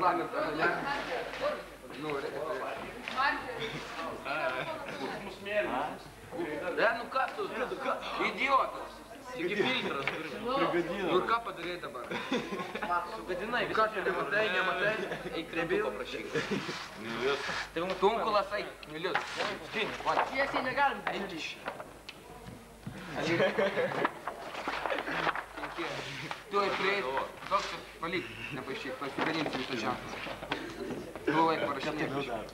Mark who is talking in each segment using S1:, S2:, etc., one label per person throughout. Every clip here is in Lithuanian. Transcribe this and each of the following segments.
S1: парламента, ну, да, ну как тут, идиот. Тільки фильтр розкрив. Юрка подари табак. Сука, динай, как не мотай, не мотай. Эй, кребил. Тумку ласай, не лез. Скинь, хватит. Я себе нагадам. Индиш. Той привет, доктор Полик, напиши, погоним цветочам. Головой порошнее.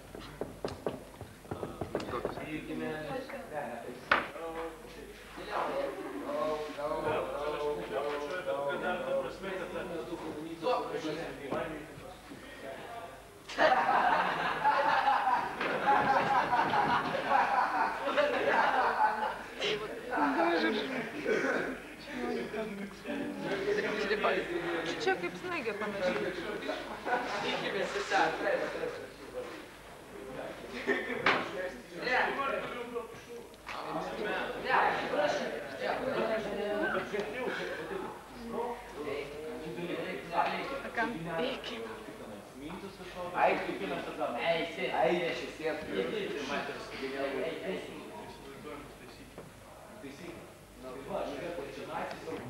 S2: Чек і псниги помешли.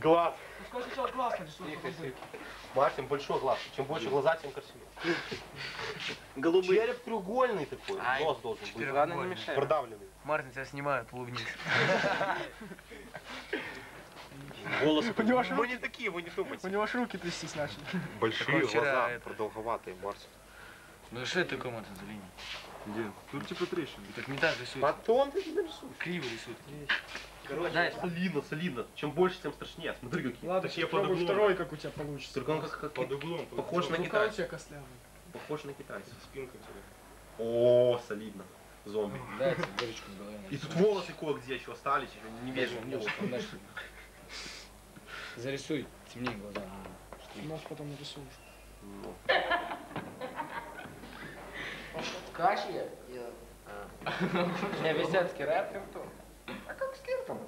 S3: Глаз. Сколько сначала глаз нарисует? Мартин, большой глаз. Чем больше глаза, тем красивее. Голубый. Череп треугольный такой. Нос должен быть.
S1: Ладно, не мешай.
S3: Продавленный.
S1: Мартин, тебя снимают, улыбнись.
S3: Волосы. Мы не такие, вы не думайте.
S4: У него аж руки трястись начали.
S3: Большие глаза, продолговатые, Мартин.
S1: Ну что это такое, Мартин, за линия?
S4: Где? Тут типа трещины.
S1: Так не так рисует.
S3: Потом ты нарисуешь.
S1: Криво рисует.
S3: Короче,
S1: да,
S3: солидно, солидно. Чем больше, тем страшнее. Смотри, какие.
S4: Ладно,
S3: такие
S4: попробуй второй, как у тебя получится.
S3: Только он как
S4: под углом.
S3: похож на
S4: Рука у
S3: китайца.
S4: тебя костлявая.
S3: Похож на китайца.
S4: Спинка тебе.
S3: О, солидно. Зомби.
S1: Дайте дырочку в голове.
S3: И тут волосы кое-где еще остались, еще не вижу.
S1: Зарисуй, темнее глаза.
S4: Нос потом нарисуешь.
S1: Каши? Не, висят скират картон. А как с киртом?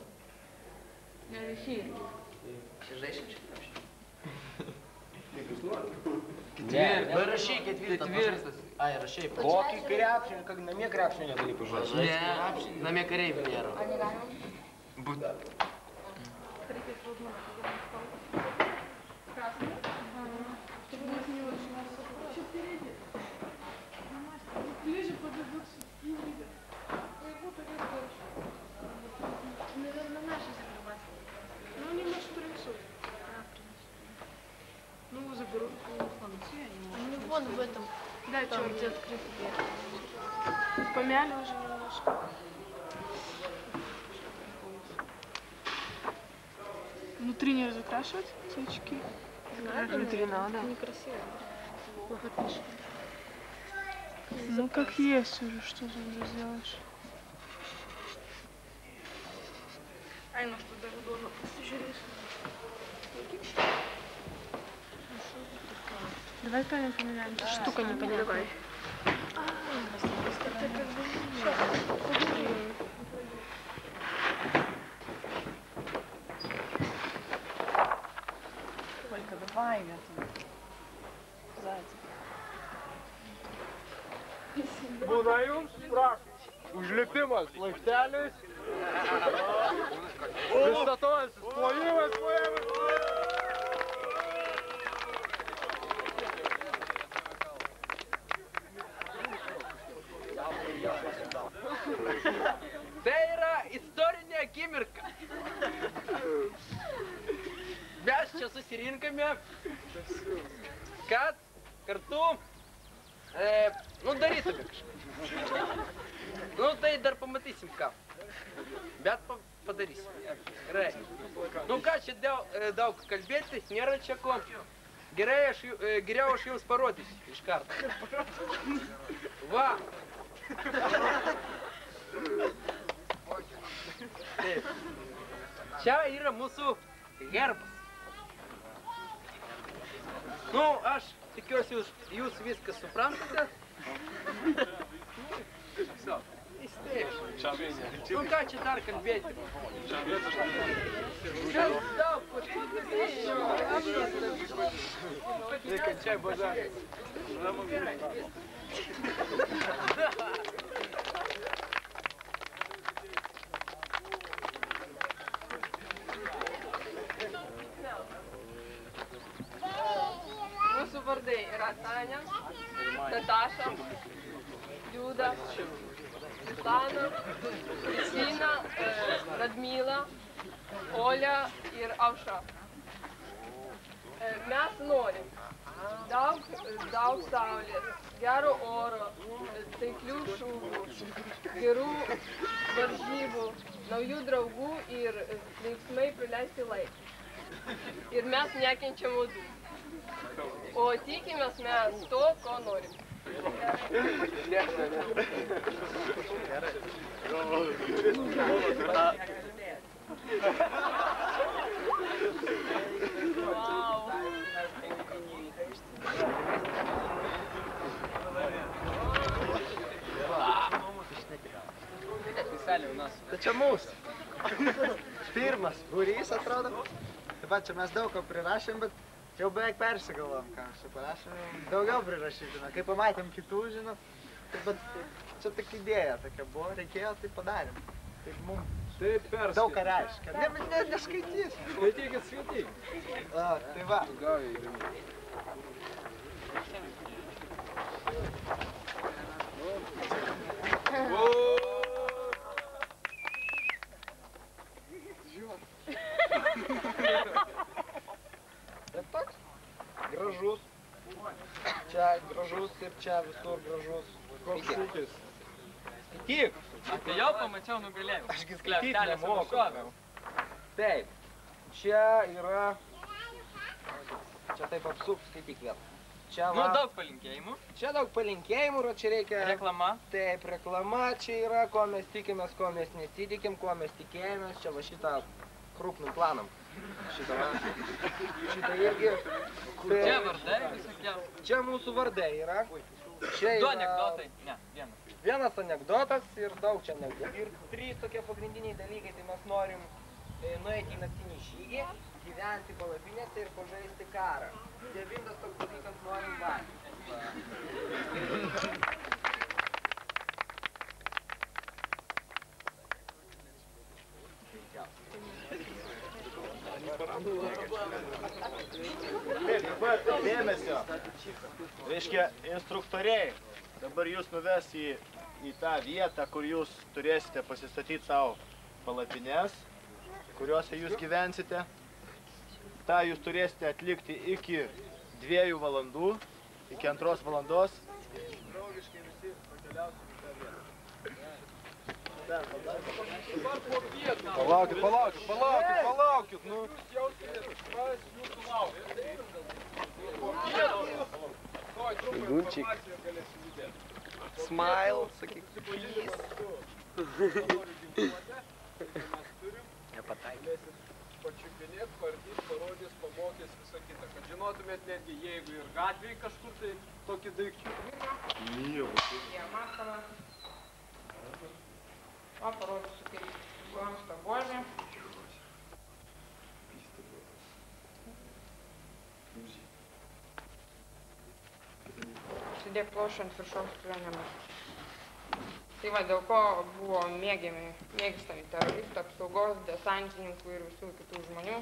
S2: Я висит.
S1: Ще женщин вообще.
S5: Вы расшейки ответили. Ай, расшей. Боки кряпши, как на мне кряпши не были, пожалуйста.
S1: Не, на мне корей Венеру.
S2: Ближе подойдутся и видят. Наверное, наши закрывать. Ну, они нас принесут. Ну, заберут телефон. Ну, вон в этом. Да, там, где открыто дверь. Помяли уже немножко. Внутри не закрашивать цветочки? Внутри надо. Некрасиво. Плохо пишет. Ну как есть уже, что же уже сделаешь? Ай, ну что даже должно посмотреть. Давай камень поменяем. Штука не понятна. Давай. Это как бы
S6: Только давай готовь. Зайцев.
S4: Будаем спрашивать. Užlipimas laiptelis. Pristatojas, plojimas, plojimas.
S1: Tai yra istorinė akimirka. Mes čia susirinkame, kad kartu nu darytume kažką. Nu tai dar pamatysim ką. Bet padarysim. Gerai. Nu ką čia daug kalbėti, nėra čia ko. Gerai, geriau aš jums parodysiu iš karto. Va. Taip. Čia yra mūsų herbas. Nu, aš tikiuosi, jūs viską suprantate. Nu, ką čia dar kalbėti? Kas daug,
S4: Кончай базар.
S7: Mūsų vardai yra Tania, Nataša, Liuda, Svetlana, Kristina, Radmila, Olia ir Aušra. Mes norim daug saulės, gero oro, taiklių šūvių, gerų varžybų, naujų draugų ir linksmai praleisti laiką. Ir mes nekenčiam uodų. O tikimės mes to, ko norim.
S5: Tai čia mūsų. Pirmas būrys atrodo. Taip pat čia mes daug ko prirašėm, bet jau beveik persigalvom, ką mes čia parašėm. Daugiau prirašytume. Kai pamatėm kitų, žinot. Bet čia tik idėja tokia buvo, reikėjo, tai padarėm. Taip mums daug ką reiškia. Neskaitysim.
S4: Skaitykit, skaitykit.
S5: Tai va. Bet toks gražus. Čia gražus ir čia visur gražus.
S4: Koks šūkis?
S5: Tik.
S1: Tai jau pamačiau nugalėjau.
S5: Ašgi skaityti nemoku. Taip. Čia yra... Čia taip apsuk, skaityk vėl. Čia va...
S1: Nu, daug palinkėjimų.
S5: Čia daug palinkėjimų, ir čia reikia...
S1: Reklama.
S5: Taip, reklama čia yra, ko mes tikimės, ko mes nesitikim, ko mes tikėjomės. Čia va šitą krupnum planam. Šitą irgi...
S1: Čia vardai visokie.
S5: Čia mūsų vardai yra. Čia
S1: Du
S5: yra...
S1: anekdotai. Ne, vienas.
S5: Vienas anekdotas ir daug čia anekdotų. Ir 3 tokie pagrindiniai dalykai, tai mes norim nueiti į naktinį žygį, gyventi palapinėse ir pažaisti karą. 9 toks dalykas norim valgyti.
S8: Dabar dėmesio. Reiškia, instruktoriai dabar jūs nuves į tą vietą, kur jūs turėsite pasistatyti savo palapines, kuriuose jūs gyvensite. Ta jūs turėsite atlikti iki 2 valandų, iki 2 valandos. Draugiškai visi pakeliausim į tą vietą.
S4: Palaukit, nu.
S5: Gūčiai. Smile, sakyk, please. Nepataikė.
S4: Pačiupinėt, pardyt, parodys, pamokys, visą kitą. Kad žinotumėt netgi, jeigu ir gatvėje kažkur tai tokį daikčiuką.
S7: Jie matome. O, parodysiu, kaip lanksto buožė. Užsidėk plošą ant viršaus plenėmis. Tai va, dėl ko buvo mėgstami teroristų, apsaugos, desantininkų ir visų kitų žmonių,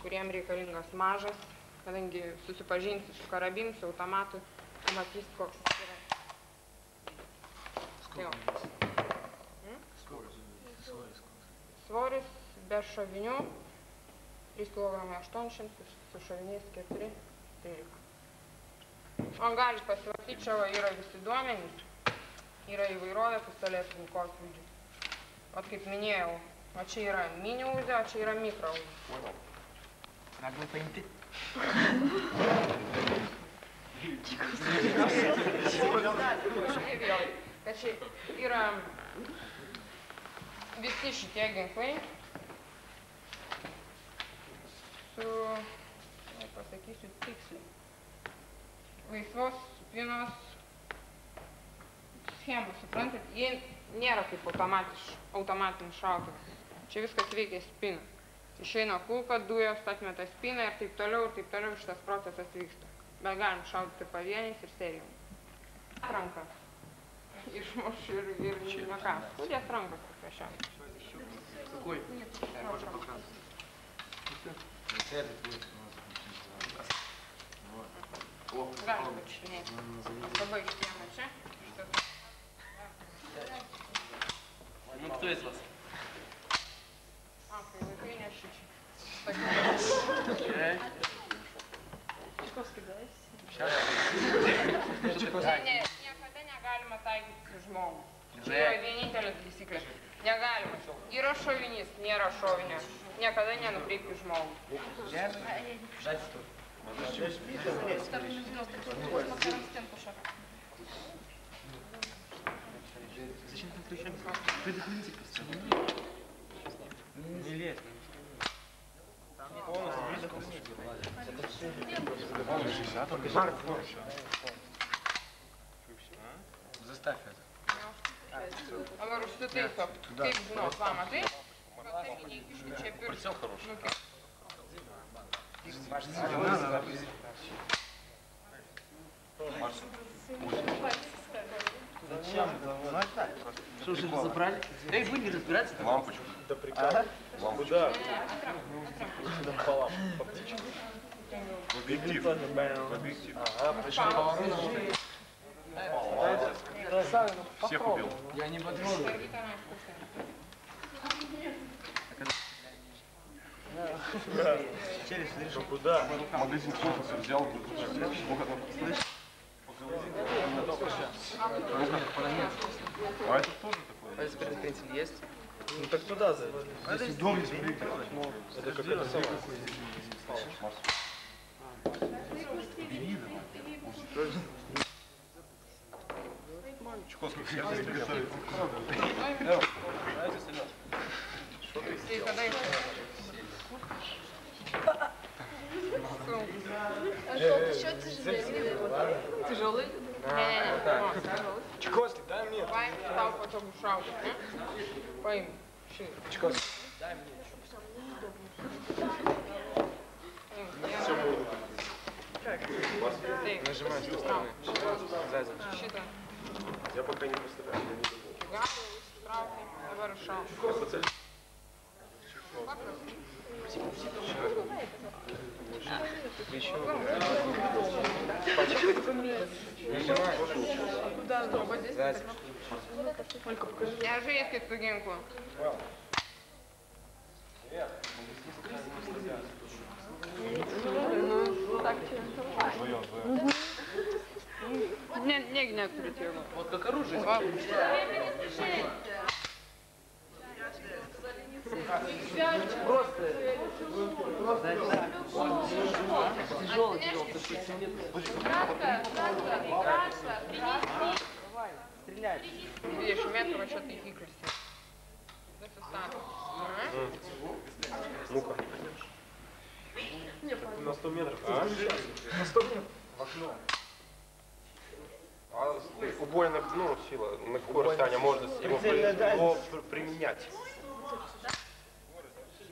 S7: kuriem reikalingas mažas, kadangi susipažinsi su karabinu, su automatu, pamatys, koks jis yra. Svoris be šovinių 3 kg 800, su šoviniais 4, 13. O galit pasivartyti, čia yra visi duomenys. Yra įvairovė pistoletų kulkosvaidžių. O kaip minėjau, o čia yra mini uzė, o čia yra mikro uzė.
S5: Galima paimti.
S7: Kad čia yra visi šitie ginklai su, pasakysiu tiksliai, laisvos spynos schemos, suprantat? Jie nėra kaip automatinis šautuvas. Čia viskas veikia spyną. Išeina kulka, dujos atmeta spyną ir taip toliau šitas procesas vyksta. Bet galim šaudyti pavieniais ir serijom. Ranką. Išmuš ir neką. Sudės rankas paprasčiausiai.
S1: Какой? Можно показать.
S7: Galim pačiupinėti. Pabaigti vieną čia.
S1: Ну, кто из вас?
S7: Kai vaikai nešičia. Niekada negalima taikyti su žmogu. Čia yra vienintelė taisyklė. Negalima. Yra šovinys, nėra šovinio. Niekada nenukreipti žmogų.
S3: Зачем там кричать? Предохраните просто. Не лезь. Заставь это.
S7: Dabar užsitaiso. Kaip žinot, va, matai? Taip įkišti čia pirštą.
S3: Прицел хороший.
S5: Зачем? Ну это
S1: Что же разобрали? Эй, вы не разбираетесь?
S3: Лампочку.
S8: Да прикольно. Куда?
S3: В объектив. В объектив. Всех убил.
S1: Я не потрогал.
S5: через лишь.
S8: Куда?
S3: Магазин фокуса взял. А это тоже такое?
S1: Предохранитель есть?
S8: Ну так туда за.
S3: Здесь дом есть.
S8: Это как это самое.
S3: Бери давай. Чуковский, все приготовить.
S7: Ты когда еще?
S2: А что, еще тяжелее? Тяжелый?
S7: Не-не-не.
S8: Чуковский, дай мне.
S7: Пойм, стал потом шаудить. Пойм.
S8: Чуковский.
S7: Нажимай с той стороны. Щита.
S3: Я пока не пострадал.
S7: Фига, страхи. Давай решал. Держи, если студентку. Не гнет перед его.
S1: Вот как оружие. Просто. Тяжелый, стреляй.
S7: Видишь, у меня что-то и хиклься. Это сам.
S3: Ну-ка. На 100 метров.
S8: На 100 метров. В окно.
S3: А убойная, ну, сила, на какое расстояние можно его применять?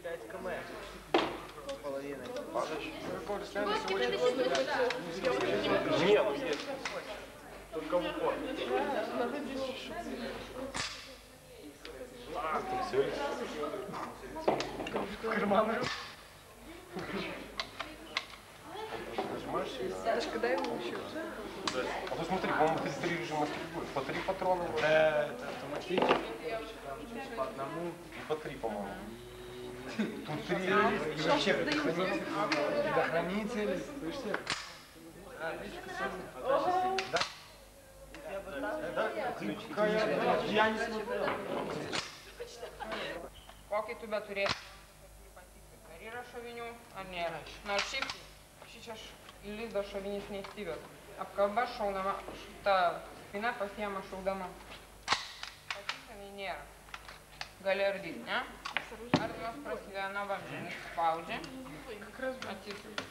S5: 5 км. Половина.
S3: Нет, есть. Только в упор. Все.
S5: Карманы.
S3: Нажимаешь сюда.
S2: Сашка, дай ему еще.
S3: А то смотри, по-моему, 33 режима стрельбы. По 3 патрона.
S5: Это автоматически. По одному.
S3: И по 3, по-моему. Тут 3.
S5: И вообще предохранитель. Слышите? Да? Я не смотрел.
S7: Kokį tu beturėsi pasakyti, ar yra šovinių, ar nėra. Nors šiaip šičia į lizdą šovinys neįsiveda. Apkalba šaunama, ta spina pasiema šaudama. Pasisenai nėra. Gali ardyti, ne? Ardymas prasideda nuo vamzdžio, spaudžia, atsisuka.